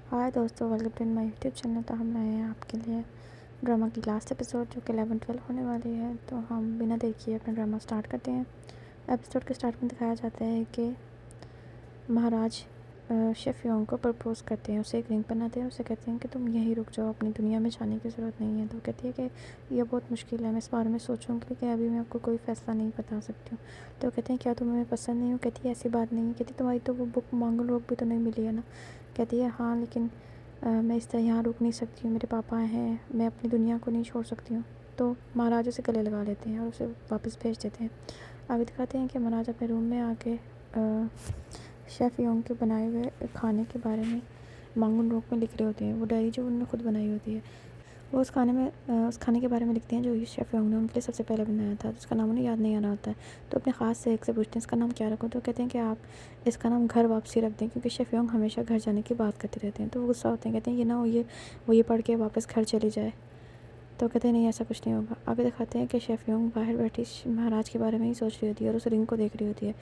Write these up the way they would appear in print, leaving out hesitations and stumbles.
हाय दोस्तों, welcome to my YouTube channel. तो हम लाए हैं आपके लिए ड्रामा की लास्ट एपिसोड जो कि 11-12 होने वाली है। तो हम बिना देर किए अपना ड्रामा स्टार्ट करते हैं। एपिसोड के स्टार्ट में दिखाया जाता है कि महाराज शेफ योंग को प्रपोज़ करते हैं, उसे एक रिंग पहनाते हैं, उसे कहते हैं कि तुम यहीं रुक जाओ, अपनी दुनिया में जाने की ज़रूरत नहीं है। तो कहती है कि यह बहुत मुश्किल है, मैं इस बारे में सोचूंगी, लेकिन अभी मैं आपको कोई फ़ैसला नहीं बता सकती हूँ। तो कहते हैं क्या तुम हमें पसंद नहीं हो? कहती है ऐसी बात नहीं है। कहती तुम्हारी तो वो बुक मांगल रोक भी तो नहीं मिली है ना? कहती है हाँ, लेकिन मैं इस तरह यहाँ रुक नहीं सकती हूँ, मेरे पापा हैं, मैं अपनी दुनिया को नहीं छोड़ सकती हूँ। तो महाराज उसे गले लगा लेते हैं और उसे वापस भेज देते हैं। आगे दिखाते हैं कि महाराज अपने रूम में आके शेफ़ योंग के बनाए हुए खाने के बारे में मांगुन रोक में लिख रहे होते हैं। वो डायरी जो उन्होंने खुद बनाई होती है, वो उस खाने के बारे में लिखते हैं जो शेफ़ योंग ने उनके लिए सबसे पहले बनाया था। उसका नाम उन्हें याद नहीं आ रहा होता है। तो अपने ख़ास से एक से पूछते हैं इसका नाम क्या रखूँ? तो कहते हैं कि आप इसका नाम घर वापसी रख दें, क्योंकि शेफ़ योंग हमेशा घर जाने की बात करते रहते हैं। तो वो गुस्सा होते हैं, कहते हैं ये ना हो वो ये पढ़ के वापस घर चली जाए। तो कहते हैं नहीं, ऐसा कुछ नहीं होगा। आगे दिखाते हैं कि शेफ़ योंग बाहर बैठी महाराज के बारे में ही सोच रही होती है और उस रिंग को देख रही होती है।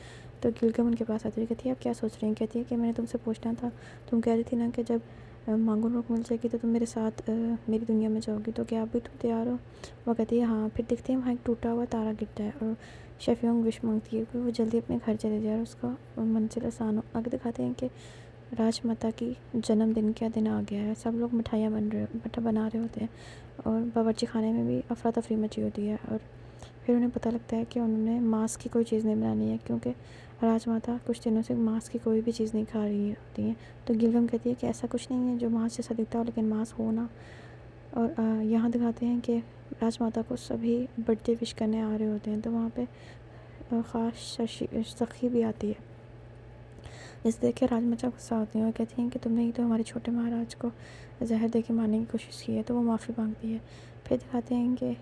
तो गिलगम उनके पास आती है, कहती है आप क्या सोच रही हैं? कहती है कि मैंने तुमसे पूछना था, तुम कह रही थी ना कि जब मांगुन रोक मिल जाएगी तो तुम मेरे साथ मेरी दुनिया में जाओगी, तो क्या आप भी तुम तैयार हो? वो कहती है हाँ। फिर देखते हैं वहाँ एक टूटा हुआ तारा गिरता है और शेफ़ योंग विश मांगती है कि वो जल्दी अपने घर चले जाए और उसका मंजिल आसान हो। आगे दिखाते हैं कि राजमाता की जन्मदिन का दिन आ गया है। सब लोग मिठाइयाँ बना रहे होते हैं और बावर्ची खाने में भी अफरा तफरी मची होती है। और फिर उन्हें पता लगता है कि उन्होंने मांस की कोई चीज़ नहीं बनानी है, क्योंकि राजमाता कुछ दिनों से मांस की कोई भी चीज़ नहीं खा रही होती हैं। तो गिलगम कहती है कि ऐसा कुछ नहीं है जो मांस जैसा दिखता हो, लेकिन मांस हो ना। और यहाँ दिखाते हैं कि राजमाता को सभी बर्थडे विश करने आ रहे होते हैं। तो वहाँ पे ख़ास सखी भी आती है, जिसे देख के राजमाता गुस्सा होती हैं और कहती हैं कि तुमने ही तो हमारे छोटे महाराज को जहर दे के मारने की कोशिश की है। तो वो माफ़ी मांगती है। फिर दिखाते हैं कि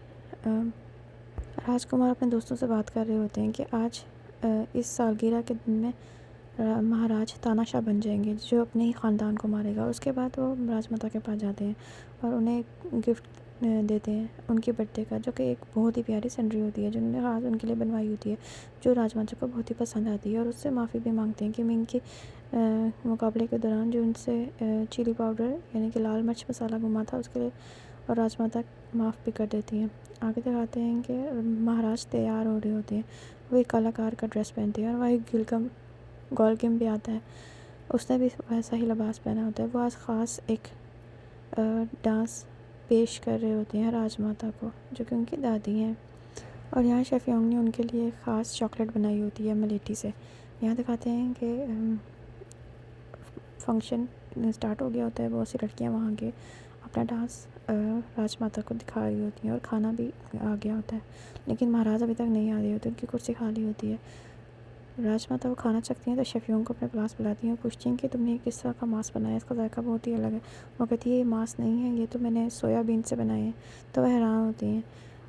राजकुमार अपने दोस्तों से बात कर रहे होते हैं कि आज इस सालगिरह के दिन में महाराज तानाशाह बन जाएंगे जो अपने ही ख़ानदान को मारेगा। उसके बाद वो राजमाता के पास जाते हैं और उन्हें गिफ्ट देते हैं उनके बर्थडे का, जो कि एक बहुत ही प्यारी सिनरी होती है जो उन्होंने खास उनके लिए बनवाई होती है, जो राजमाता को बहुत ही पसंद आती है। और उससे माफ़ी भी मांगते हैं कि मैं इनके मुकाबले के दौरान जो उनसे चिली पाउडर यानी कि लाल मिर्च मसाला घुमा था उसके लिए, और राजमाता माफ़ भी कर देती हैं। आगे दिखाते हैं कि महाराज तैयार हो रहे होते हैं। वो एक कलाकार का ड्रेस पहनते हैं और वह एक गोलगम भी आता है, उसने भी वैसा ही लिबास पहना होता है। वो आज ख़ास एक डांस पेश कर रहे होते हैं राजमाता को, जो कि उनकी दादी हैं। और यहाँ शेफ़ योंग ने उनके लिए ख़ास चॉकलेट बनाई होती है मलेठी से। यहाँ दिखाते हैं कि फंक्शन स्टार्ट हो गया होता है। बहुत सी लड़कियाँ वहाँ के अपना डांस राजमाता को दिखा रही होती हैं और खाना भी आ गया होता है, लेकिन महाराज अभी तक नहीं आ रहे होते, उनकी कुर्सी खाली होती है। राजमाता वो खाना चखती हैं तो शेफ़ योंग को अपने पास बुलाती हैं और पूछती हैं कि तुमने किस तरह का मांस बनाया है, इसका जायका बहुत ही अलग है। वो कहती है ये मांस नहीं है, ये तो मैंने सोयाबीन से बनाए हैं। तो वह हैरान होती हैं।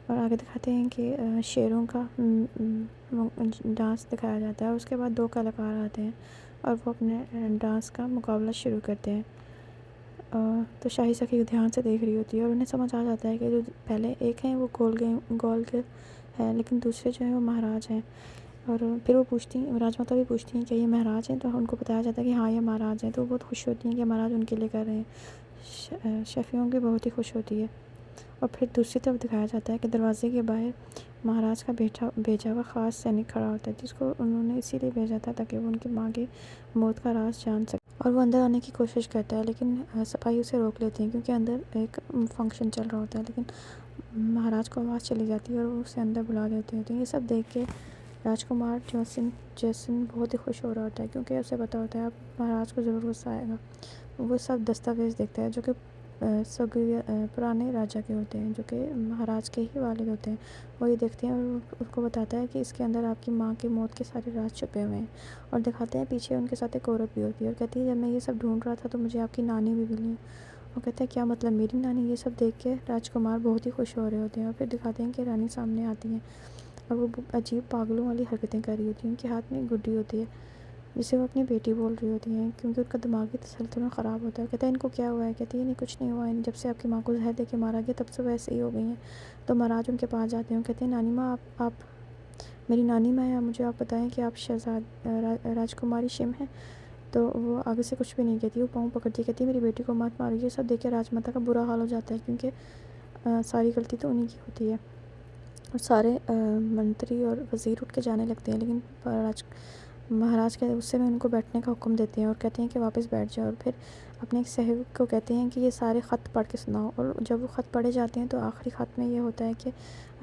और आगे दिखाते हैं कि शेरों का डांस दिखाया जाता है। उसके बाद दो कलाकार आते हैं और वो अपने डांस का मुकाबला शुरू करते हैं। तो शाही सखी ध्यान से देख रही होती है और उन्हें समझ आ जाता है कि जो पहले एक हैं वो गोल है, लेकिन दूसरे जो हैं वो महाराज हैं। और फिर वो पूछती हैं, राजमाता भी पूछती हैं कि ये महाराज हैं? तो उनको बताया जाता है कि हाँ ये महाराज हैं। तो वो बहुत खुश होती हैं कि महाराज उनके लिए कर रहे हैं। शेफ़ योंग भी बहुत ही खुश होती है। और फिर दूसरी तरफ दिखाया जाता है कि दरवाजे के बाहर महाराज का भेजा हुआ ख़ास सैनिक खड़ा होता है, जिसको उन्होंने इसीलिए भेजा था ताकि वो उनकी माँ की मौत का राज जान सके। और वो अंदर आने की कोशिश करता है, लेकिन सिपाही उसे रोक लेते हैं, क्योंकि अंदर एक फंक्शन चल रहा होता है। लेकिन महाराज को आवाज़ चली जाती है और वो उसे अंदर बुला लेते हैं। तो ये सब देख के राजकुमार जैसन बहुत ही खुश हो रहा होता है, क्योंकि उसे पता होता है अब महाराज को ज़रूर गुस्सा आएगा। वो सब दस्तावेज़ देखता है जो कि पुराने राजा के होते हैं, जो कि महाराज के ही वालिद होते हैं। वो ये देखते हैं और उसको बताता है कि इसके अंदर आपकी माँ की मौत के सारे राज छुपे हुए हैं। और दिखाते हैं पीछे उनके साथ एक औरत भी होती है और कहती है जब मैं ये सब ढूंढ रहा था तो मुझे आपकी नानी भी मिली। वो कहता है क्या मतलब मेरी नानी? ये सब देख के राजकुमार बहुत ही खुश हो रहे होते हैं। और फिर दिखाते हैं कि रानी सामने आती हैं और वो अजीब पागलों वाली हरकतें कर रही होती हैं। उनके हाथ में एक गुड्डी होती है जिसे वो अपनी बेटी बोल रही होती हैं, क्योंकि उनका दिमागी तसलसल ख़राब होता है। कहता है इनको क्या हुआ है? कहती है नहीं कुछ नहीं हुआ है, जब से आपकी माँ को जहर दे के मारा गया तब से वैसे ही हो गई हैं। तो महाराज उनके पास जाते हैं, कहते हैं नानी माँ आप मेरी नानी माँ हैं, मुझे आप बताएं कि आप राजकुमारी शिम हैं? तो वो आगे से कुछ भी नहीं कहती, वो पाँव पकड़ती कहती है मेरी बेटी को मत मारो। ये सब देख के राजमाता का बुरा हाल हो जाता है, क्योंकि सारी गलती तो उन्हीं की होती है। और सारे मंत्री और वज़ीर उठ के जाने लगते हैं, लेकिन महाराज के गुस्से में उनको बैठने का हुक्म देते हैं और कहते हैं कि वापस बैठ जाओ। और फिर अपने एक सेवक को कहते हैं कि ये सारे ख़त पढ़ के सुनाओ। और जब वो ख़त पढ़े जाते हैं तो आखिरी ख़त में ये होता है कि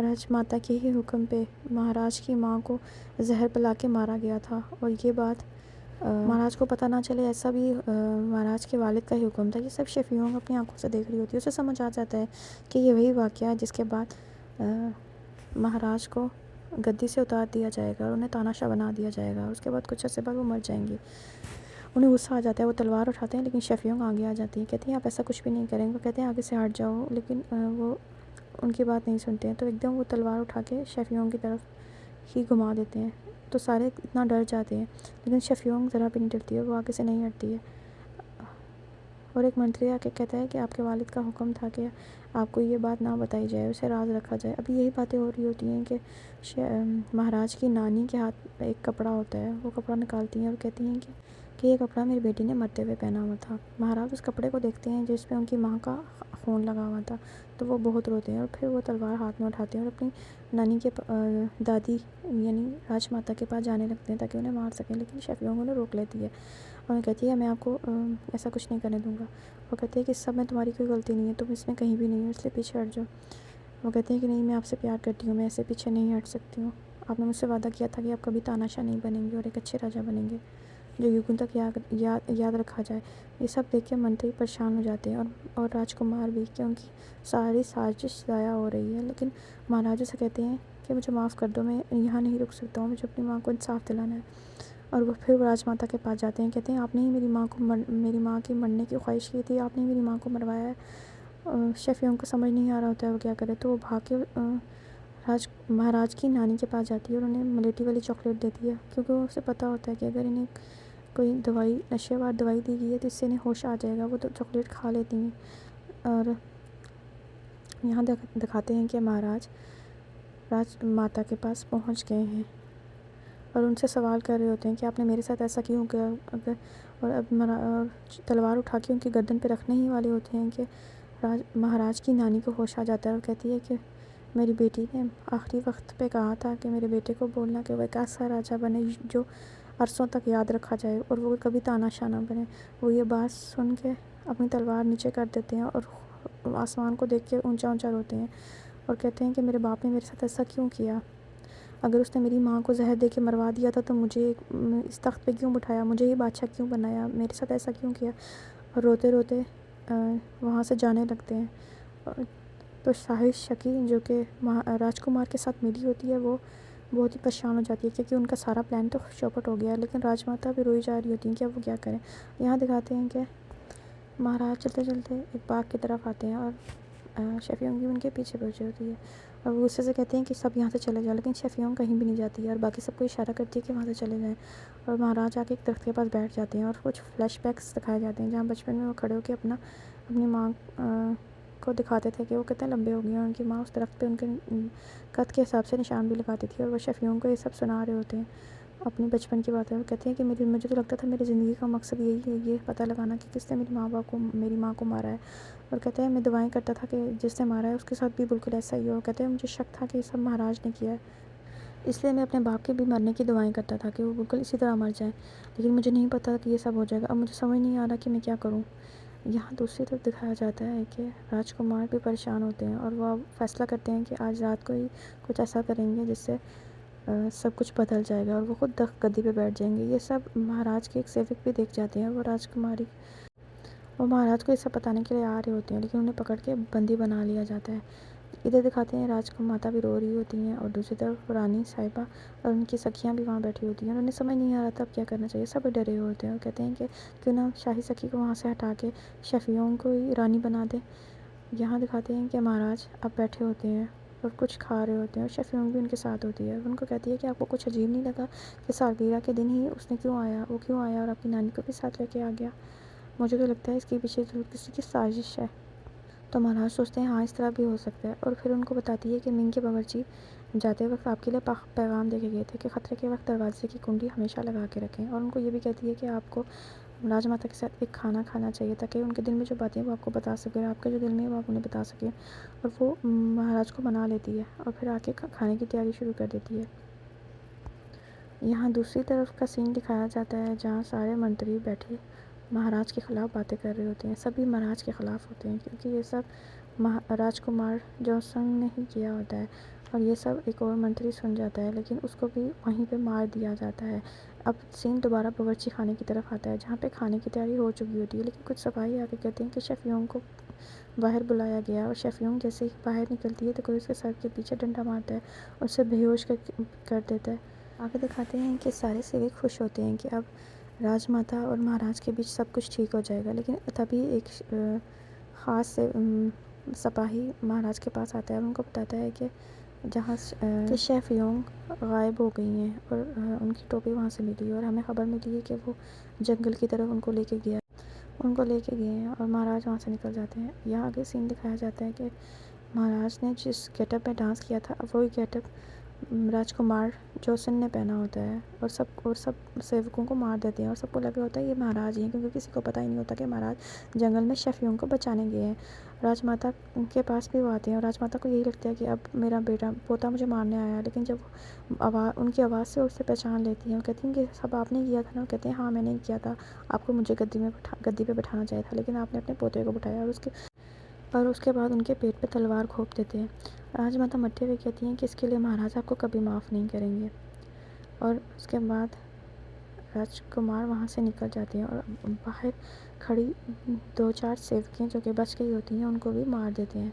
राजमाता के ही हुक्म पे महाराज की माँ को जहर पिला के मारा गया था। और ये बात महाराज को पता ना चले, ऐसा भी महाराज के वालिद का ही हुक्म था। ये सब शफीऊं अपनी आंखों से देख रही होती है। उसे समझ आ जाता है कि ये वही वाक़या है जिसके बाद महाराज को गद्दी से उतार दिया जाएगा और उन्हें तानाशाह बना दिया जाएगा। उसके बाद कुछ अर्से बाद वो मर जाएंगी। उन्हें गुस्सा आ जाता है, वो तलवार उठाते हैं, लेकिन शफीऊं आगे आ जाती हैं, कहती हैं आप ऐसा कुछ भी नहीं करेंगे। वो कहते हैं आगे से हट जाओ, लेकिन वो उनकी बात नहीं सुनते हैं। तो एकदम वो तलवार उठा के शफीऊं की तरफ ही घुमा देते हैं। तो सारे इतना डर जाते हैं, लेकिन शफीऊं ज़रा भी नहीं डरती है, वो आगे से नहीं हटती है। और एक मंत्री आके कहता है कि आपके वालिद का हुक्म था कि आपको ये बात ना बताई जाए, उसे राज रखा जाए। अभी यही बातें हो रही होती हैं कि महाराज की नानी के हाथ एक कपड़ा होता है, वो कपड़ा निकालती हैं और कहती हैं कि ये कपड़ा मेरी बेटी ने मरते हुए पहना हुआ था। महाराज उस कपड़े को देखते हैं जिस पे उनकी माँ का खून लगा हुआ था, तो वो बहुत रोते हैं और फिर वो तलवार हाथ में उठाते हैं और अपनी नानी के दादी यानी राजमाता के पास जाने लगते हैं ताकि उन्हें मार सकें। लेकिन शफीऊं उन्हें रोक लेती है और कहती है मैं आपको ऐसा कुछ नहीं करने दूँगा। वो कहते हैं कि इस सब में तुम्हारी कोई गलती नहीं है, तुम इसमें कहीं भी नहीं हो, इसलिए पीछे हट जाओ। वो कहते हैं कि नहीं, मैं आपसे प्यार करती हूँ, मैं ऐसे पीछे नहीं हट सकती हूँ। आपने मुझसे वादा किया था कि आप कभी तानाशाह नहीं बनेंगे और एक अच्छे राजा बनेंगे जो युगों तक याद रखा जाए। ये सब देख के मंत्री परेशान हो जाते हैं और राजकुमार भी, कि उनकी सारी साजिश ज़ाया हो रही है। लेकिन महाराजा से कहते हैं कि मुझे माफ़ कर दो, मैं यहाँ नहीं रुक सकता हूँ, मुझे अपनी माँ को इंसाफ दिलाना है। और वो फिर राजमाता के पास जाते हैं, कहते हैं आपने ही मेरी माँ को मेरी माँ की मरने की ख्वाहिश की थी, आपने ही मेरी माँ को मरवाया है। शफीऊं को समझ नहीं आ रहा होता है वो क्या करे, तो वो भाग के महाराज की नानी के पास जाती है और उन्हें मलेठी वाली चॉकलेट देती है, क्योंकि उसे पता होता है कि अगर इन्हें कोई दवाई नशेवार दवाई दी गई है तो इससे इन्हें होश आ जाएगा। वो तो चॉकलेट खा लेती हैं और यहाँ दिखाते हैं कि महाराज राजमाता के पास पहुँच गए हैं और उनसे सवाल कर रहे होते हैं कि आपने मेरे साथ ऐसा क्यों किया। अगर और अब तलवार उठा के उनकी गर्दन पे रखने ही वाले होते हैं कि महाराज की नानी को होश आ जाता है और कहती है कि मेरी बेटी ने आखिरी वक्त पे कहा था कि मेरे बेटे को बोलना कि वह एक ऐसा राजा बने जो अरसों तक याद रखा जाए और वो कभी तानाशाह ना बने। वो ये बात सुन के अपनी तलवार नीचे कर देते हैं और आसमान को देख के ऊंचा ऊंचा रोते हैं और कहते हैं कि मेरे बाप ने मेरे साथ ऐसा क्यों किया। अगर उसने मेरी माँ को जहर दे के मरवा दिया था तो मुझे इस तख्त पे क्यों बिठाया, मुझे ही बादशाह क्यों बनाया, मेरे साथ ऐसा क्यों किया। और रोते रोते वहाँ से जाने लगते हैं। तो शाहिद शकी जो कि राजकुमार के साथ मिली होती है, वो बहुत ही परेशान हो जाती है क्योंकि उनका सारा प्लान तो चौपट हो गया है। लेकिन राजमाता भी रोई जा रही होती हैं कि अब वो क्या करें। यहाँ दिखाते हैं कि महाराज चलते चलते एक बाग की तरफ आते हैं और शफीऊं भी उनके पीछे पहुंची होती है और वो गुस्से से कहते हैं कि सब यहाँ से चले जाओ। लेकिन शफीऊं कहीं भी नहीं जाती है और बाकी सबको इशारा करती है कि वहाँ से चले जाएं। और महाराज आके एक दरख्त के पास बैठ जाते हैं और कुछ फ्लैशबैक्स दिखाए जाते हैं जहाँ बचपन में वो खड़े होकर अपनी माँ को दिखाते थे कि वो कितने लंबे हो गए हैं। उनकी माँ उस दरख्त पे उनके कद के हिसाब से निशान भी लगाती थी और वो शफीऊं को ये सब सुना रहे होते हैं अपनी बचपन की बातें। वो कहते हैं कि मुझे तो लगता था मेरी ज़िंदगी का मकसद यही है, ये पता लगाना कि किसने मेरी माँ को मारा है। और कहते हैं मैं दुआएं करता था कि जिसने मारा है उसके साथ भी बिल्कुल ऐसा ही हो। कहते हैं मुझे शक था कि ये सब महाराज ने किया है, इसलिए मैं अपने बाप के भी मरने की दुआएं करता था कि वो बिल्कुल इसी तरह मर जाए। लेकिन मुझे नहीं पता कि ये सब हो जाएगा। अब मुझे समझ नहीं आ रहा कि मैं क्या करूँ। यहाँ दूसरी तरफ दिखाया जाता है कि राजकुमार भी परेशान होते हैं और वह फैसला करते हैं कि आज रात को ही कुछ ऐसा करेंगे जिससे सब कुछ बदल जाएगा और वो खुद गद्दी पे बैठ जाएंगे। ये सब महाराज के एक सेवक भी देख जाते हैं। वो महाराज को ये सब बताने के लिए आ रहे होते हैं, लेकिन उन्हें पकड़ के बंदी बना लिया जाता है। इधर दिखाते हैं राजमाता भी रो रही होती हैं और दूसरी तरफ रानी साहिबा और उनकी सखियाँ भी वहाँ बैठी होती हैं। उन्हें समझ नहीं आ रहा था अब क्या करना चाहिए। सब डरे हुए होते हैं और कहते हैं कि क्यों ना शाही सखी को वहाँ से हटा के शफीऊं को ही रानी बना दे। यहाँ दिखाते हैं कि महाराज अब बैठे होते हैं और कुछ खा रहे होते हैं और शफीऊं भी उनके साथ होती है। उनको कहती है कि आपको कुछ अजीब नहीं लगा कि सालगिरह के दिन ही उसने वो क्यों आया और अपनी नानी को भी साथ लेके आ गया। मुझे तो लगता है इसके पीछे ज़रूर किसी की साजिश है। तो महाराज सोचते हैं हाँ इस तरह भी हो सकता है और फिर उनको बताती है कि मिंग के बावर्ची जाते वक्त आपके लिए पैगाम दे के गए थे कि ख़तरे के वक्त दरवाजे की कुंडी हमेशा लगा के रखें। और उनको ये भी कहती है कि आपको राजमाता के साथ एक खाना खाना चाहिए ताकि उनके दिल में जो बातें हैं वो आपको बता सकें और आपके जो दिल में है वो आप उन्हें बता सकें। और वो महाराज को मना लेती है और फिर आके खाने की तैयारी शुरू कर देती है। यहाँ दूसरी तरफ का सीन दिखाया जाता है जहाँ सारे मंत्री बैठे महाराज के ख़िलाफ़ बातें कर रहे होते हैं। सभी महाराज के ख़िलाफ़ होते हैं क्योंकि ये सब राजकुमार जोसंग ने ही किया होता है। और ये सब एक और मंत्री सुन जाता है लेकिन उसको भी वहीं पे मार दिया जाता है। अब सीन दोबारा बावर्ची खाने की तरफ आता है जहाँ पे खाने की तैयारी हो चुकी होती है, लेकिन कुछ सिपाही आके कहते हैं कि शेफ़ योंग को बाहर बुलाया गया। और शेफ़ योंग जैसे ही बाहर निकलती है तो कोई उसके सर के पीछे डंडा मारता है और उसे बेहोश कर देता है। आगे दिखाते हैं कि सारे सेवक खुश होते हैं कि अब राजमाता और महाराज के बीच सब कुछ ठीक हो जाएगा। लेकिन तभी एक ख़ास से सिपाही महाराज के पास आता है और उनको बताता है कि जहाँ कि शेफ़ योंग गायब हो गई हैं और उनकी टोपी वहाँ से मिली और हमें ख़बर मिली है कि वो जंगल की तरफ उनको लेके गए हैं और महाराज वहाँ से निकल जाते हैं। यहाँ आगे सीन दिखाया जाता है कि महाराज ने जिस गेटअप में डांस किया था वही गेटअप राजकुमार जोसन ने पहना होता है और सब सेवकों को मार देते हैं और सबको लगा होता है ये महाराज ही हैं, क्योंकि किसी को पता ही नहीं होता कि महाराज जंगल में शेफ़ योंग को बचाने गए हैं। राजमाता के पास भी वो आते हैं और राजमाता को यही लगता है कि अब मेरा पोता मुझे मारने आया है। लेकिन जब उनकी आवाज़ से उससे पहचान लेती हैं और कहती हैं कि सब आपने किया था ना। कहते हैं हाँ मैंने ही किया था, आपको मुझे गद्दी पे बैठाना चाहिए था लेकिन आपने अपने पोते को बैठाया। और उसके बाद उनके पेट पे तलवार घोंप देते हैं। राजमाता मरते हुए कहती हैं कि इसके लिए महाराज आपको कभी माफ़ नहीं करेंगे। और उसके बाद राजकुमार वहाँ से निकल जाते हैं और बाहर खड़ी 2-4 सेवकें जो कि बच गई होती हैं उनको भी मार देते हैं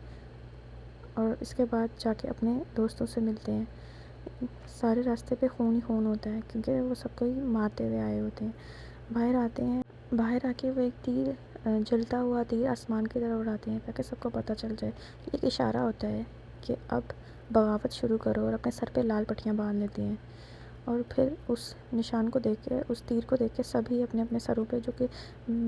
और इसके बाद जाके अपने दोस्तों से मिलते हैं। सारे रास्ते पे खून ही खून होता है क्योंकि वो सबको ही मारते हुए आए होते हैं। बाहर आके वो एक तीर जलता हुआ तीर आसमान की तरफ उड़ाते हैं ताकि सबको पता चल जाए। एक इशारा होता है कि अब बगावत शुरू करो और अपने सर पे लाल पट्टियाँ बांध लेते हैं। और फिर उस निशान को देख के, उस तीर को देख के सभी अपने अपने सरों पे जो कि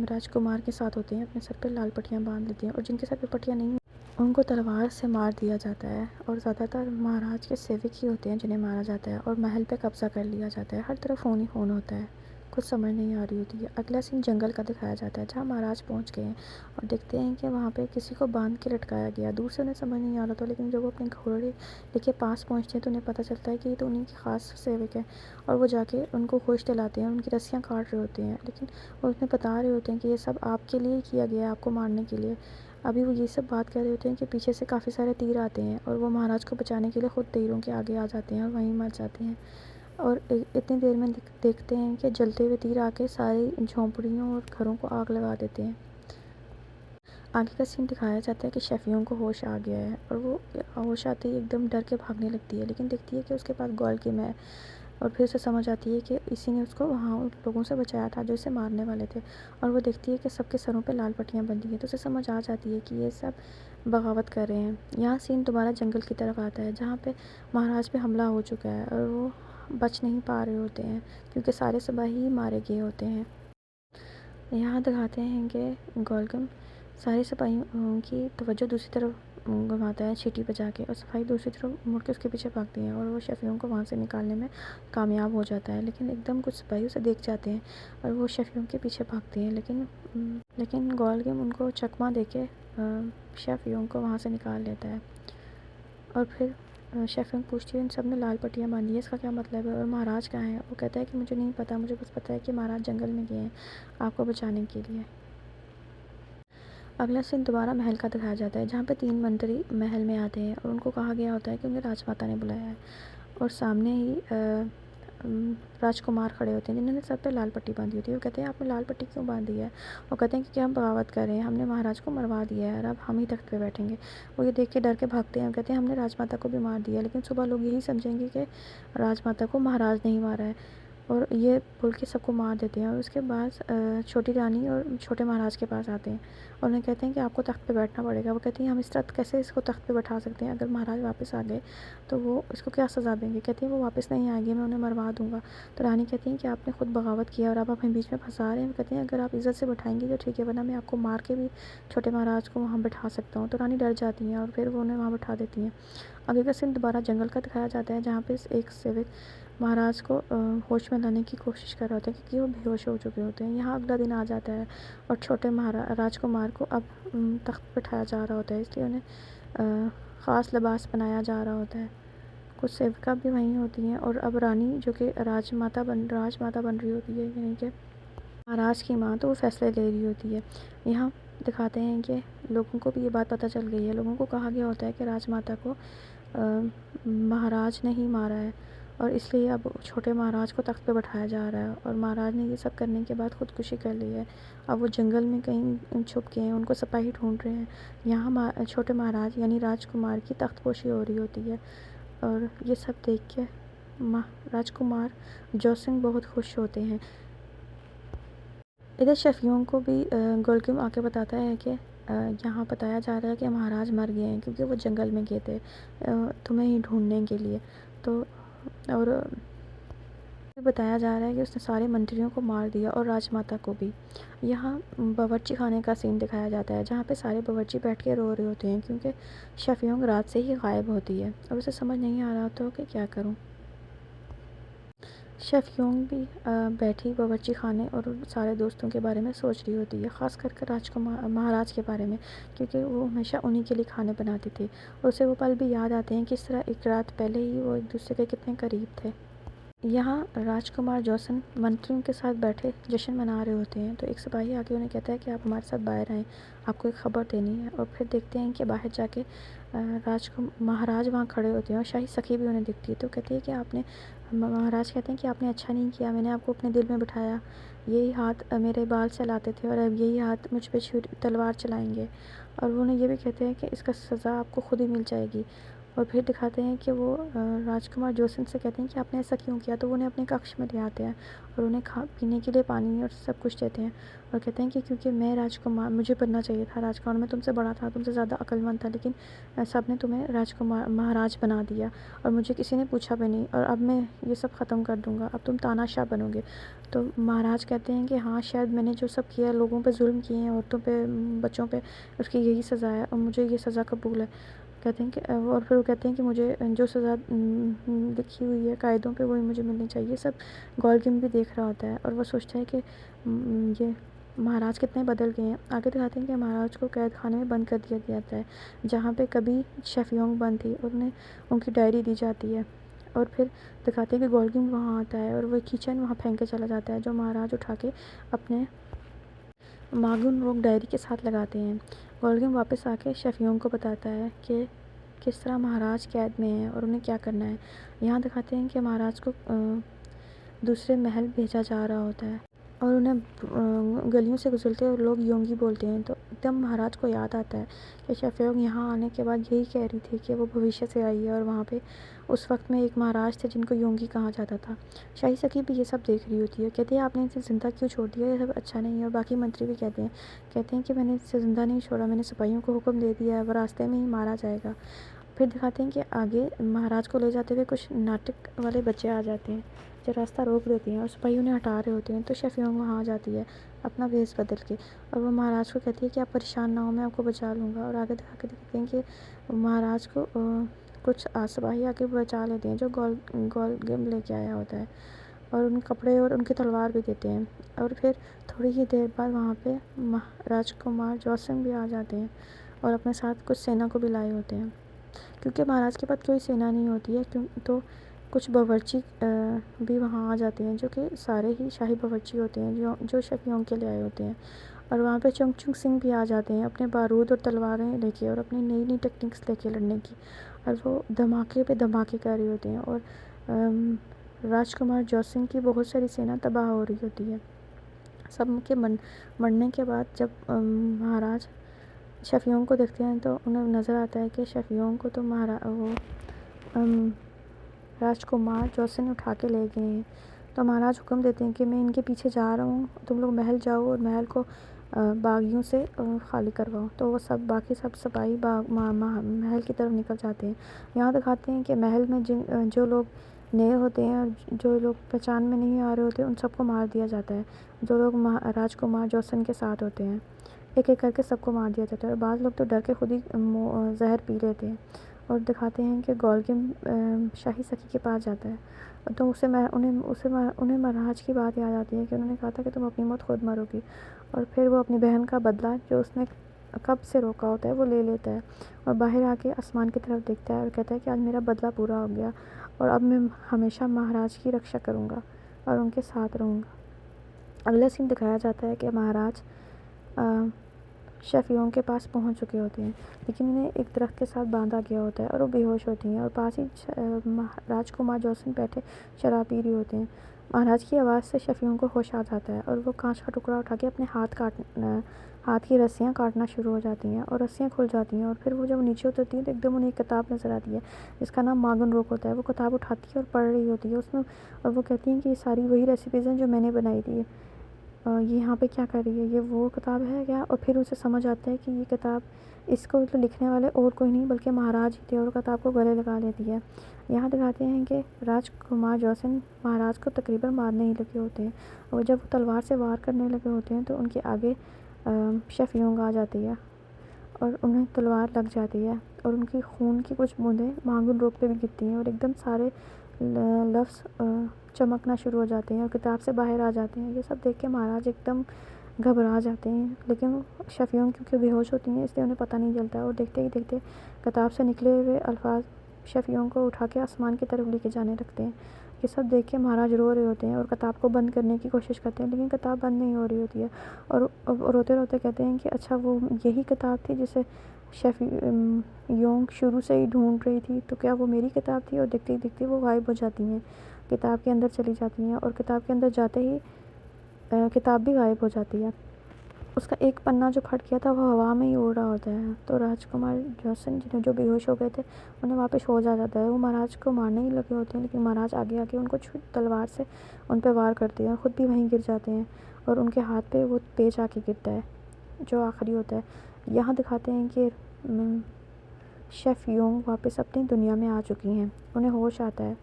राजकुमार के साथ होते हैं अपने सर पे लाल पट्टियाँ बांध लेते हैं और जिनके सर पे पट्टियाँ नहीं उनको तलवार से मार दिया जाता है। और ज़्यादातर महाराज के सेवक ही होते हैं जिन्हें मारा जाता है और महल पे कब्ज़ा कर लिया जाता है। हर तरफ खून ही खून होता है, कुछ समझ नहीं आ रही होती है। अगला सीन जंगल का दिखाया जाता है जहाँ महाराज पहुँच गए हैं और देखते हैं कि वहाँ पे किसी को बांध के लटकाया गया। दूर से उन्हें समझ नहीं आ रहा था लेकिन जब वो अपने घोड़े लेके पास पहुँचते हैं तो उन्हें पता चलता है कि ये तो उन्हीं की ख़ास सेवक है। और वो जाके उनको होश दिलाते हैं, उनकी रस्सियाँ काट रहे होते हैं लेकिन वो उन्हें बता रहे होते हैं कि ये सब आपके लिए ही किया गया है, आपको मारने के लिए। अभी वो ये सब बात कर रहे होते हैं कि पीछे से काफ़ी सारे तीर आते हैं और वो महाराज को बचाने के लिए खुद तीरों के आगे आ जाते हैं और वहीं मर जाते हैं। और इतनी देर में देखते हैं कि जलते हुए तीर आके सारी झोंपड़ियों और घरों को आग लगा देते हैं। आगे का सीन दिखाया जाता है कि शेफ़ियों को होश आ गया है और वो होश आते ही एकदम डर के भागने लगती है लेकिन देखती है कि उसके पास गोल्किम है। और फिर उसे समझ आती है कि इसी ने उसको वहाँ उन लोगों से बचाया था जो इसे मारने वाले थे। और वो देखती है कि सबके सरों पे लाल पट्टियाँ बंधी हैं तो उसे समझ आ जाती है कि ये सब बगावत कर रहे हैं। यहाँ सीन दोबारा जंगल की तरफ आता है जहाँ पे महाराज पे हमला हो चुका है और वो बच नहीं पा रहे होते हैं क्योंकि सारे सिपाही ही मारे गए होते हैं। यहाँ दिखाते हैं कि गोल्किम सारे सिपाहियों की तवज्जो दूसरी तरफ घुमाता है चींटी बजा के और सिपाही दूसरी तरफ मुड़ के उसके पीछे भागते हैं और वो शेफ़ियों को वहाँ से निकालने में कामयाब हो जाता है। लेकिन एकदम कुछ सिपाही उसे देख जाते हैं और वो शेफ़ियों के पीछे भागते हैं लेकिन गोल्किम उनको चकमा दे के शेफ़ियों को वहाँ से निकाल लेता है। और फिर शेफ़ियों पूछती है इन सब ने लाल पट्टियाँ बांधी है, इसका क्या मतलब है और महाराज कहाँ हैं? वो कहता है कि मुझे नहीं पता, मुझे बस पता है कि महाराज जंगल में गए हैं आपको बचाने के लिए। अगला सीन दोबारा महल का दिखाया जाता है जहाँ पे 3 मंत्री महल में आते हैं और उनको कहा गया होता है कि उन्हें राजमाता ने बुलाया है। और सामने ही राजकुमार खड़े होते हैं जिन्होंने सर पे लाल पट्टी बांधी होती है। वो कहते हैं आपने लाल पट्टी क्यों बांधी है? वो कहते हैं कि हम बगावत कर रहे हैं, हमने महाराज को मरवा दिया है और अब हम ही तख्त पे बैठेंगे। वो ये देख के डर के भागते हैं और कहते हैं हमने राजमाता को भी मार दिया, लेकिन सुबह लोग यही समझेंगे कि राजमाता को महाराज ने ही मारा है। और ये बोल के सबको मार देते हैं और उसके बाद छोटी रानी और छोटे महाराज के पास आते हैं और उन्हें कहते हैं कि आपको तख्त पे बैठना पड़ेगा। वो कहती हैं हम इस तरह कैसे इसको तख्त पे बैठा सकते हैं, अगर महाराज वापस आ गए तो वो इसको क्या सज़ा देंगे? कहती हैं वो वापस नहीं आएंगे, मैं उन्हें मरवा दूँगा। तो रानी कहती हैं कि आपने खुद बगावत किया और आप हमें बीच में फंसा रहे हैं। वो कहते हैं अगर आप इज़्ज़त से बैठाएंगी तो ठीक है, वरना मैं आपको मार के भी छोटे महाराज को वहाँ बैठा सकता हूँ। तो रानी डर जाती हैं और फिर वो उन्हें वहाँ बैठा देती हैं। आगे का सीन दोबारा जंगल का दिखाया जाता है जहाँ पे एक सेवक महाराज को होश में लाने की कोशिश कर रहे होते हैं क्योंकि वो बेहोश हो चुके होते हैं। यहाँ अगला दिन आ जाता है और छोटे राजकुमार को अब तख्त पर बैठाया जा रहा होता है, इसलिए उन्हें ख़ास लिबास बनाया जा रहा होता है। कुछ सेविका भी वहीं होती हैं और अब रानी जो कि राजमाता बन रही होती है, यानी कि महाराज की माँ, तो वो फैसले ले रही होती है। यहाँ दिखाते हैं कि लोगों को भी ये बात पता चल गई है। लोगों को कहा गया होता है कि राजमाता को महाराज ने ही मारा है और इसलिए अब छोटे महाराज को तख्त पे बैठाया जा रहा है। और महाराज ने ये सब करने के बाद खुदकुशी कर ली है। अब वो जंगल में कहीं छुप गए हैं, उनको सिपाही ढूंढ रहे हैं। यहाँ छोटे महाराज यानी राजकुमार की तख्तपोशी हो रही होती है और ये सब देख के राजकुमार जोसिंग बहुत खुश होते हैं। इधर शफियों को भी गोलकिम आके बताता है कि यहाँ बताया जा रहा है कि महाराज मर गए हैं क्योंकि वो जंगल में गए थे तुम्हें ही ढूंढने के लिए। तो और बताया जा रहा है कि उसने सारे मंत्रियों को मार दिया और राजमाता को भी। यहाँ बावर्ची खाने का सीन दिखाया जाता है जहाँ पे सारे बावर्ची बैठ के रो रहे होते हैं क्योंकि शफियों रात से ही गायब होती है और उसे समझ नहीं आ रहा होता कि क्या करूँ। शेफ़ योंग भी बैठी बावर्ची खाने और सारे दोस्तों के बारे में सोच रही होती है, ख़ास करके राजकुमार महाराज के बारे में, क्योंकि वो हमेशा उन्हीं के लिए खाने बनाते थे और उसे वो पल भी याद आते हैं किस तरह एक रात पहले ही वो एक दूसरे के कितने करीब थे। यहाँ राजकुमार जॉसन मंत्रियों के साथ बैठे जश्न मना रहे होते हैं तो एक सिपाही आके उन्हें कहता है कि आप हमारे साथ बाहर आएँ, आपको एक ख़बर देनी है। और फिर देखते हैं कि बाहर जाके महाराज वहाँ खड़े होते हैं और शाही सखी भी उन्हें दिखती है। तो कहती है कि आपने महाराज कहते हैं कि आपने अच्छा नहीं किया, मैंने आपको अपने दिल में बिठाया, यही हाथ मेरे बाल चलाते थे और अब यही हाथ मुझ पर तलवार चलाएंगे। और वो उन्हें ये भी कहते हैं कि इसका सज़ा आपको खुद ही मिल जाएगी। और फिर दिखाते हैं कि वो राजकुमार जोसन से कहते हैं कि आपने ऐसा क्यों किया। तो वो उन्हें अपने कक्ष में ले आते हैं और उन्हें पीने के लिए पानी और सब कुछ देते हैं और कहते हैं कि क्योंकि मैं राजकुमार, मुझे बनना चाहिए था राजकुमार, मैं तुमसे बड़ा था, तुमसे ज़्यादा अक्लमंद था, लेकिन सब ने तुम्हें राजकुमार महाराज बना दिया और मुझे किसी ने पूछा भी नहीं और अब मैं ये सब ख़त्म कर दूँगा, अब तुम तानाशाह बनोगे। तो महाराज कहते हैं कि हाँ, शायद मैंने जो सब किया, लोगों पे जुल्म किए हैं, औरतों पे, बच्चों पे, उसकी यही सज़ा है और मुझे ये सज़ा कबूल है। कहते हैं कि और फिर वो कहते हैं कि मुझे जो सज़ा लिखी हुई है कायदों पे वही मुझे मिलनी चाहिए। सब गोलकिम भी देख रहा होता है और वो सोचता है कि ये महाराज कितने बदल गए हैं। आगे दिखाते हैं कि महाराज को कैद खाने में बंद कर दिया जाता है जहाँ पे कभी शेफियोंग बंद थी और उन्हें उनकी डायरी दी जाती है। और फिर दिखाते हैं कि गोलकिम वहाँ आता है और वो किचन वहाँ फेंक के चला जाता है, जो महाराज उठा के अपने मागुन रोग डायरी के साथ लगाते हैं। गोल्डिन वापस आके शेफियोंग को बताता है कि किस तरह महाराज कैद में हैं और उन्हें क्या करना है। यहाँ दिखाते हैं कि महाराज को दूसरे महल भेजा जा रहा होता है और उन्हें गलियों से गुजरते और लोग योंगी बोलते हैं। तो एकदम महाराज को याद आता है कि शेफियोंग यहाँ आने के बाद यही कह रही थी कि वो भविष्य से आई है और वहाँ पे उस वक्त में एक महाराज थे जिनको योंगी कहा जाता था। शाही सखी भी ये सब देख रही होती है, कहती है आपने इसे ज़िंदा क्यों छोड़ दिया, ये सब अच्छा नहीं है। और बाकी मंत्री भी कहते हैं कि मैंने इसे ज़िंदा नहीं छोड़ा, मैंने सिपाहियों को हुक्म दे दिया है, वो रास्ते में ही मारा जाएगा। फिर दिखाते हैं कि आगे महाराज को ले जाते हुए कुछ नाटक वाले बच्चे आ जाते हैं जो रास्ता रोक देती हैं और सिपाही उन्हें हटा रहे होते हैं। तो शेफियोंग वहाँ आ जाती है अपना भेस बदल के और वो महाराज को कहती है कि आप परेशान ना हो, मैं आपको बचा लूँगा। और आगे दिखा के देखते हैं कि महाराज को कुछ सिपाही आके बचा लेते हैं जो गोलकिम लेके आया होता है और उनके कपड़े और उनकी तलवार भी देते हैं। और फिर थोड़ी ही देर बाद वहाँ पे राजकुमार जोसिंग भी आ जाते हैं और अपने साथ कुछ सेना को भी लाए होते हैं। क्योंकि महाराज के पास कोई सेना नहीं होती है तो कुछ बावर्ची भी वहाँ आ जाते हैं जो कि सारे ही शाही बावर्ची होते हैं जो शेफियोंग के लिए आए होते हैं। और वहाँ पे चुंगचुंग सिंह भी आ जाते हैं अपने बारूद और तलवारें लेके और अपनी नई नई टेक्निक्स लेके लड़ने की, और वो धमाके पे धमाके कर रहे होते हैं और राजकुमार जोसिंग की बहुत सारी सेना तबाह हो रही होती है। सब के मरने के बाद जब महाराज शेफियोंग को देखते हैं तो उन्हें नज़र आता है कि शेफियोंग को तो राजकुमार जोसिन उठा के ले गए हैं। तो महाराज हुक्म देते हैं कि मैं इनके पीछे जा रहा हूँ, तुम लोग महल जाओ और महल को बागियों से खाली करवाओ। तो वो सब बाकी सब सिपाही महल की तरफ निकल जाते हैं। यहाँ दिखाते हैं कि महल में जो लोग नए होते हैं और जो लोग पहचान में नहीं आ रहे होते उन सबको मार दिया जाता है। जो लोग राजकुमार जोसन के साथ होते हैं एक एक करके सबको मार दिया जाता है और बाद लोग तो डर के खुद ही जहर पी लेते हैं। और दिखाते हैं कि गॉल्गिम शाही सखी के पास जाता है। तो उन्हें महाराज की बात याद आती है कि उन्होंने कहा था कि तुम अपनी मौत खुद मरोगी। और फिर वो अपनी बहन का बदला जो उसने कब से रोका होता है वो ले लेता है और बाहर आके आसमान की तरफ देखता है और कहता है कि आज मेरा बदला पूरा हो गया और अब मैं हमेशा महाराज की रक्षा करूँगा और उनके साथ रहूँगा। अगला सीन दिखाया जाता है कि महाराज शेफ़ योंग के पास पहुंच चुके होते हैं, लेकिन उन्हें एक दरख्त के साथ बांधा गया होता है और वो बेहोश होती हैं और पास ही राजकुमार जोसन बैठे शराब पी रही होते हैं। महाराज की आवाज़ से शेफ़ योंग को होश आ जाता है और वो कांच का टुकड़ा उठा के अपने हाथ की रस्सियाँ काटना शुरू हो जाती हैं और रस्सियाँ खुल जाती हैं। और फिर वो जब नीचे उतरती हैं तो एकदम उन्हें एक किताब नज़र आती है जिसका नाम मागन रोक होता है। वो किताब उठाती है और पढ़ रही होती है उसमें, और वो कहती हैं कि ये सारी वही रेसिपीज़ हैं जो मैंने बनाई थी। ये यहाँ पे क्या कर रही है, ये वो किताब है क्या? और फिर उसे समझ आता है कि ये किताब, इसको तो लिखने वाले और कोई नहीं बल्कि महाराज ही थे, और किताब को गले लगा लेती है। यहाँ दिखाते हैं कि राजकुमार जोसन महाराज को तकरीबन मारने ही लगे होते हैं और जब वो तलवार से वार करने लगे होते हैं तो उनके आगे शेफ़ योंग आ जाती है और उन्हें तलवार लग जाती है और उनकी खून की कुछ बूंदें मांगुन रोक पे भी गिरती हैं और एकदम सारे लफ्ज़ चमकना शुरू हो जाते हैं और किताब से बाहर आ जाते हैं। ये सब देख के महाराज एकदम घबरा जाते हैं, लेकिन शेफ़ योंग क्योंकि बेहोश होती हैं इसलिए उन्हें पता नहीं चलता और देखते ही देखते किताब से निकले हुए अल्फाज शेफ़ योंग को उठा के आसमान की तरफ लेके जाने लगते हैं। ये सब देख के महाराज रो रहे होते हैं और किताब को बंद करने की कोशिश करते हैं, लेकिन किताब बंद नहीं हो रही होती है और रोते रोते कहते हैं कि अच्छा वो यही किताब थी जिसे शेफ़ योंग शुरू से ही ढूंढ रही थी, तो क्या वो मेरी किताब थी? और देखते ही देखते वो गायब हो जाती हैं, किताब के अंदर चली जाती हैं और किताब के अंदर जाते ही किताब भी गायब हो जाती है। उसका एक पन्ना जो फट गया था वो हवा में ही उड़ रहा होता है। तो राजकुमार जोसन जिन्हें जो बेहोश हो गए थे उन्हें वापस होश आ जाता है। वो महाराज को मारने ही लगे होते हैं, लेकिन महाराज आगे आके उनको तलवार से उन पर वार करते हैं और ख़ुद भी वहीं गिर जाते हैं और उनके हाथ पे वो पेच आके गिरता है जो आखिरी होता है। यहाँ दिखाते हैं कि शेफ़ योंग वापस अपनी दुनिया में आ चुकी हैं, उन्हें होश आता है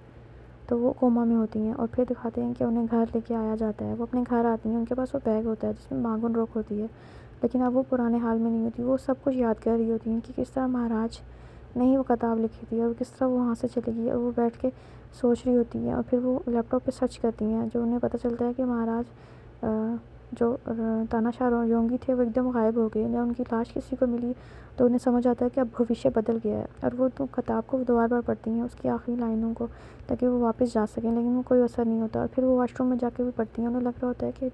तो वो कोमा में होती हैं और फिर दिखाते हैं कि उन्हें घर लेके आया जाता है। वो अपने घर आती हैं, उनके पास वो बैग होता है जिसमें मांगुन रोक होती है, लेकिन अब वो पुराने हाल में नहीं होती। वो सब कुछ याद कर रही होती हैं कि किस तरह महाराज ने ही वो किताब लिखी थी और किस तरह वो वहाँ से चली गई, और वो बैठ के सोच रही होती हैं और फिर वो लैपटॉप पे सर्च करती हैं, जो उन्हें पता चलता है कि महाराज जो तानाशाह योंगी थे वो एकदम गायब हो गए। जब उनकी लाश किसी को मिली तो उन्हें समझ आता है कि अब भविष्य बदल गया है और वो तो किताब को दोबारा बार पढ़ती हैं उसकी आखिरी लाइनों को, ताकि वो वापस जा सकें, लेकिन वो कोई असर नहीं होता। और फिर वो वॉशरूम में जाके भी पढ़ती हैं, उन्हें लग रहा होता है कि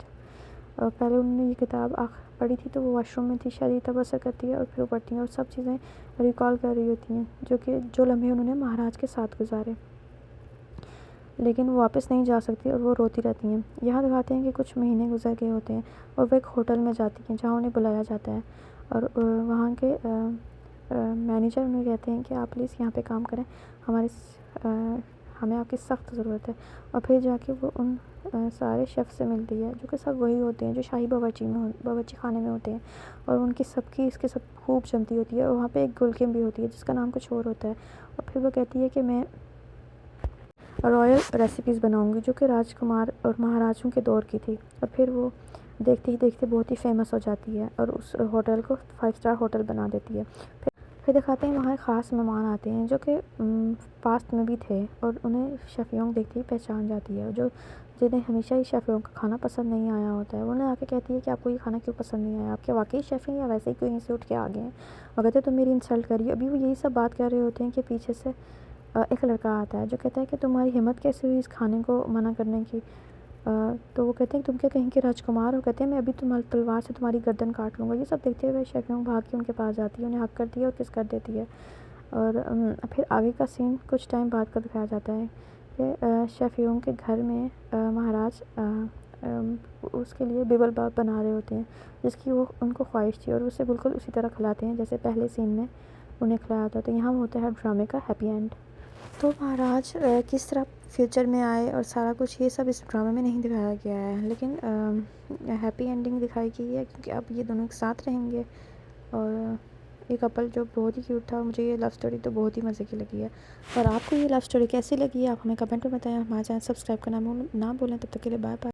पहले उन्होंने ये किताब पढ़ी थी तो वो वॉशरूम में थी, शायद ये तब असर करती है और फिर वो पढ़ती हैं और सब चीज़ें रिकॉल कर रही होती हैं जो लम्हे उन्होंने महाराज के साथ गुजारे, लेकिन वो वापस नहीं जा सकती और वो रोती रहती हैं। यहाँ दिखाते हैं कि कुछ महीने गुजर गए होते हैं और वो एक होटल में जाती हैं जहाँ उन्हें बुलाया जाता है और वहाँ के मैनेजर उन्हें कहते हैं कि आप प्लीज़ यहाँ पे काम करें, हमें आपकी सख्त ज़रूरत है। और फिर जाके वो उन सारे शेफ़ से मिलती है जो कि सब वही होते हैं जो शाही बावर्ची खाने में होते हैं, और उनकी सबकी इसके सब खूब जमती होती है। और वहाँ पे एक गुलकिम भी होती है जिसका नाम कुछ और होता है, और फिर वो कहती है कि मैं रॉयल रेसिपीज़ बनाऊंगी जो कि राजकुमार और महाराजों के दौर की थी। और फिर वो देखते ही देखते बहुत ही फेमस हो जाती है और उस होटल को 5 स्टार होटल बना देती है। फिर दिखाते हैं वहाँ ख़ास मेहमान आते हैं जो कि पास्ट में भी थे और उन्हें शेफ़ योंग देखते ही पहचान जाती है, जो जिन्हें हमेशा ही शेफ़ योंग का खाना पसंद नहीं आया होता है। उन्हें आके कहती है कि आपको ये खाना क्यों पसंद नहीं आया, आप क्या वाकई शेफ़ हैं या वैसे ही कहीं से उठ के आ गए हैं? वो कहते तो मेरी इंसल्ट करिए। अभी वो यही सब बात कर रहे होते हैं कि पीछे से एक लड़का आता है जो कहता है कि तुम्हारी हिम्मत कैसे हुई इस खाने को मना करने की? तो वो कहते हैं कि तुम क्या कहीं के राजकुमार हो? कहते हैं मैं अभी तुम्हारी तलवार से तुम्हारी गर्दन काट लूँगा। ये सब देखते हुए शेफ़ योंग भाग के उनके पास जाती है, उन्हें हक करती है और किस कर देती है। और फिर आगे का सीन कुछ टाइम बाद का दिखाया जाता है कि शेफ़ योंग के घर में महाराज उसके लिए बिबिलबाप बना रहे होते हैं जिसकी वो उनको ख्वाहिश थी, और उसे बिल्कुल उसी तरह खिलाते हैं जैसे पहले सीन में उन्हें खिलाया था। तो यहाँ होता है ड्रामे का हैप्पी एंड। तो महाराज किस तरह फ्यूचर में आए और सारा कुछ ये सब इस ड्रामे में नहीं दिखाया गया है, लेकिन हैप्पी एंडिंग दिखाई गई है क्योंकि अब ये दोनों एक साथ रहेंगे। और ये कपल जो बहुत ही क्यूट था, मुझे ये लव स्टोरी तो बहुत ही मज़े की लगी है। और आपको ये लव स्टोरी कैसी लगी है आप हमें कमेंट में बताएं। हमारे चैनल सब्सक्राइब करना ना भूलें। तब तक के लिए बाय बाय।